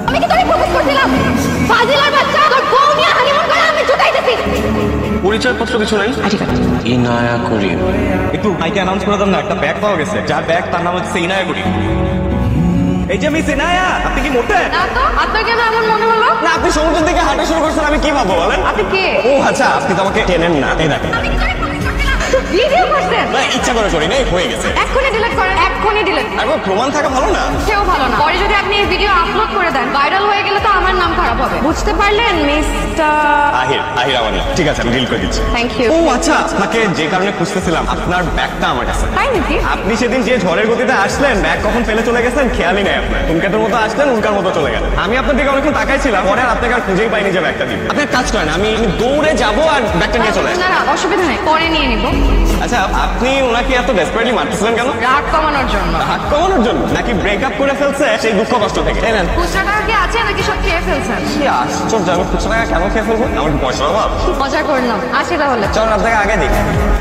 আমি কি তোরে প্রপোজ করছিলাম? ফাজিলার বাচ্চা, তোর বউ নিয়ে হানিমুন করে আমি জুতাইতেছি। পরিচয়পত্র কিছু নাই? ঠিক আছে। ইনায়া করিম। একটু মাইকে অ্যানাউন্স করে দেন না, একটা ব্যাগ পাওয়া গেছে। যার ব্যাগ তার নাম হচ্ছে ইনায়া করিম। এই যে মিস ইনায়া, আপনি কি মোটে? না তো, আপনার কেন এমন মনে হলো? না, আপনি সমুদ্রের দিকে হাঁটা শুরু করছেন, আমি কি ভাববো বলেন? আপনি কে? ও আচ্ছা, আপনি তো আমাকে চেনেন না। এই দেখেন, আমি কি তোরে প্রপোজ করছিলাম? ভিডিও করছেন? না ইচ্ছা করে করি নাই, হয়ে গেছে। এক্ষুনি ডিলিট করেন, এক্ষুনি ডিলিট। একবার প্রমাণ থাকা ভালো না? সেও ভালো না। পরে যদি আপনি এই ভিডিও আপলোড করে দেন, ভাইরাল হয়ে গেলে তো আমার নাম খারাপ হবে। বুঝতে পারলেন মিস্টার আহির? আহির আমার নাম। ঠিক আছে, আমি ডিল করে দিচ্ছি। Thank you. ও আচ্ছা, আপনাকে যে কারণে খুঁজতেছিলাম, আপনার ব্যাগটা আমার কাছে। তাই নাকি? আপনি সেদিন যে ঝড়ের গতিতে আসলেন, ব্যাগ কখন ফেলে চলে গেছেন খেয়ালই নাই আপনার। উনকাতের মতো আসলেন, উনকার মতো চলে গেলেন। আমি আপনার দিকে অনেকক্ষণ তাকাইছিলাম, পরে আর আপনাকে আর খুঁজেই পাইনি যে ব্যাগটা দিব। আপনি এক কাজ করেন, আমি দৌড়ে যাবো আর ব্যাগটা নিয়ে চলে আসবো। না না, অসুবিধা নেই, পরে নিয়ে নিব। আচ্ছা, আপনি ওনাকে এত ডেসপারেটলি মারতেছিলেন কেন? রাগ কমানোর জন্য। হাত কমানোর জন্য নাকি ব্রেকআপ করে ফেলছে সেই দুঃখ কষ্ট থেকে? নেন। খুচরা টাকা কি আছে নাকি সব খেয়ে ফেলছেন? কি আশ্চর্য, আমি খুচরা টাকা কেন খেয়ে ফেলবো? আমার কি পয়সার অভাব? মজা করলাম। আসি তাহলে। চলুন আপনাকে আগে দিই।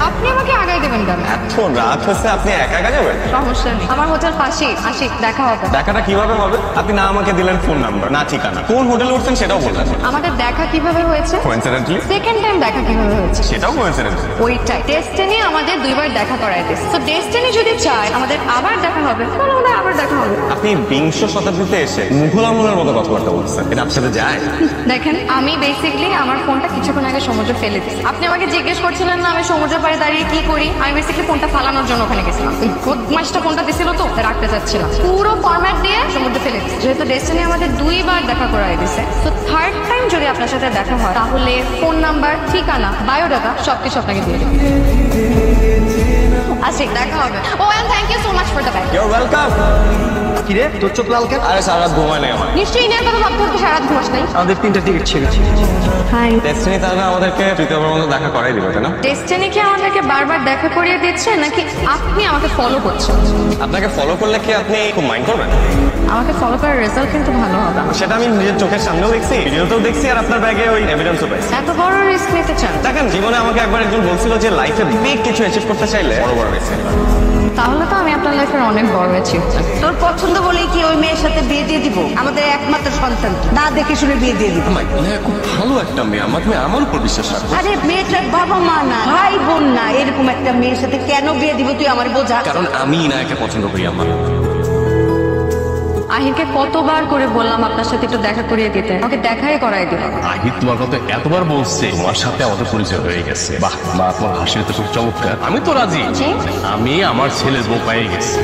আপনি আমাকে আগাই দেবেন কেন? এত রাত হচ্ছে, আপনি একা একা যাবেন? সমস্যা নেই, আমার হোটেল পাশেই। আসি, দেখা হবে। দেখাটা কিভাবে হবে? আপনি না আমাকে দিলেন ফোন নাম্বার, না ঠিকানা, কোন হোটেলে উঠছেন সেটাও বললেন। আমাদের দেখা কিভাবে হয়েছে? কোইন্সিডেন্টলি? সেকেন্ড টাইম দেখা কিভাবে হয়েছে? সেটাও কোইন্সিডেন্টলি। ওইটাই, ডেস্টিনি আমাদের দুইবার দেখা করায় দিয়েছে। তো ডেস্টিনি যদি চায় আমাদের আবার দেখা হবে, তাহলে আমাদের আবার দেখা হবে। আপনি বিংশ শতাব্দীতে এসে মুঘল আমলের মতো কথাবার্তা বলছেন, এটা আপনার সাথে যায়? দেখেন, আমি বেসিক্যালি আমার ফোনটা কিছুক্ষণ আগে সমুদ্রে ফেলে দিই। আপনি আমাকে জিজ্ঞেস করছিলেন না আমি সমুদ্রের পাড়ে দাঁড়িয়ে কি করি? আমি বেসিক্যালি ফোনটা ফালানোর জন্য ওখানে গেছিলাম। এই বদমাইশটা ফোনটা দিছিল তো, রাখতে চাচ্ছিলাম। পুরো ফরম্যাট দিয়ে সমুদ্রে ফেলে দিই। যেহেতু ডেস্টিনি আমাদের দুইবার দেখা করায় দিছে, তো থার্ড টাইম যদি আপনার সাথে দেখা হয়, তাহলে ফোন নাম্বার, ঠিকানা, বায়োডাটা সবকিছু আপনাকে দিয়ে দেবো। আসি, দেখা হবে। Oh and thank you so much for the bag. You're welcome. কিরে তোর চোখ লাল কেন? আরে সারা রাত ঘুমায় নাই আমার। নিশ্চয়ই ইনের কথা ভাবতে ভাবতে সারা রাত ঘুমাস নাই। আমাদের 3টা টিকিট ছিল। হাই। ডেস্টিনি তাহলে আমাদেরকে তৃতীয়বার মতো দেখা করাই দিবে, তাই না? ডেস্টিনি কি আমাদেরকে বারবার দেখা করিয়ে দিচ্ছে নাকি আপনি আমাকে ফলো করছেন? আপনাকে ফলো করলে কি আপনি খুব মাইন্ড করবেন? আমাকে ফলো করার রেজাল্ট কিন্তু ভালো হবে। সেটা আমি নিজের চোখের সামনেও দেখছি, ভিডিওতেও দেখছি, আর আপনার ব্যাগে ওই এভিডেন্সও পাইছি। এত বড় রিস্ক নিতে চান? দেখেন, জীবনে আমাকে একবার একজন বলছিল যে লাইফে বিগ কিছু অ্যাচিভ করতে চাইলে বড় বড় রিস্ক নিতে হবে। তাহলে তো আমি আপনার লাইফের অনেক বড় অ্যাচিভমেন্ট। তোর পছন্দ বলেই কি ওই মেয়ের সাথে বিয়ে দিয়ে দিব? আমাদের একমাত্র সন্তান, না দেখে শুনে বিয়ে দিয়ে দিব। খুব ভালো একটা মেয়ে, আমার তুমি আমার উপর বিশ্বাস রাখো। আরে মেয়েটার বাবা মা না, ভাই বোন না, এরকম একটা মেয়ের সাথে কেন বিয়ে দিব তুই আমার বোঝা। কারণ আমি ইনায়াকে পছন্দ করি আমার। আহিরকে কতবার করে বললাম আপনার সাথে একটু দেখা করিয়ে দিতে, আমাকে দেখাই করাই দিল। আহির তোমার কথা এতবার বলছে, তোমার সাথে আমাদের পরিচয় হয়ে গেছে। বাহ বা, তোমার হাসিটা তো খুব চমৎকার। আমি তো রাজি। জি? আমি আমার ছেলের বউ পেয়ে গেছি।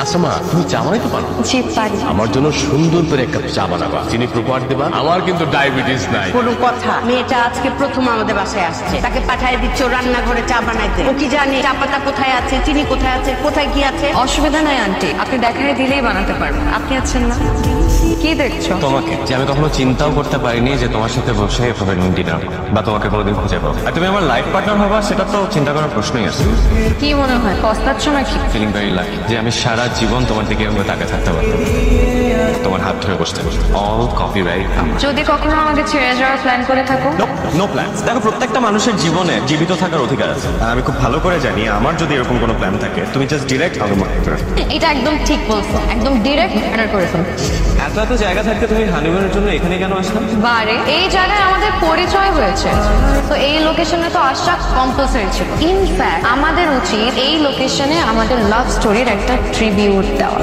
আচ্ছা মা, তুমি চা বানাইতে পারো? জি পারি। আমার জন্য সুন্দর করে এক কাপ চা বানাবা, চিনি প্রপার দেবা। আমার কিন্তু ডায়াবেটিস নাই। কোনো কথা? মেয়েটা আজকে প্রথম আমাদের বাসায় আসছে, তাকে পাঠায় দিচ্ছ রান্নাঘরে চা বানাইতে। ও কি জানে চা পাতা কোথায় আছে, চিনি কোথায় আছে, কোথায় কি আছে? অসুবিধা নাই আন্টি, আপনি দেখাই দিলেই বানাতে পারবেন। আপনি আছেন না? কি দেখছো? তোমাকে, যে আমি কখনো চিন্তাও করতে পারিনি যে তোমার সাথে বসে এভাবে ডিনার বা তোমাকে কোনোদিন খুঁজে পাবো। আর তুমি আমার লাইফ পার্টনার হবা, সেটা তো চিন্তা করার প্রশ্নই আছে। কি মনে হয় পস্তাচ্ছ নাকি? ফিলিং ভেরি লাকি যে আমি সারা জীবন তোমার দিকে এভাবে তাকে থাকতে পারতাম, তোমার হাত ধরে বসতে পারতাম। All copyright. যদি কখনো আমাকে ছেড়ে যাওয়ার প্ল্যান করে থাকো? No plans. দেখো, প্রত্যেকটা মানুষের জীবনে জীবিত থাকার অধিকার আছে, আর আমি খুব ভালো করে জানি আমার যদি এরকম কোনো প্ল্যান থাকে, তুমি জাস্ট ডিরেক্ট আমাকে মনে করো। এটা একদম ঠিক বলছো, একদম ডিরেক্ট ম্যাটার করে ফেলো। এত এত জায়গা থাকতে তুমি হানিমুনের জন্য এখানে কেন আসলাম? বারে এই জায়গায় আমাদের পরিচয় হয়েছে, তো এই লোকেশনে তো আসা কম্পালসারি ছিল। ইনফ্যাক্ট আমাদের উচিত এই লোকেশনে আমাদের লাভ স্টোরির একটা ট্রিবিউট দেওয়া।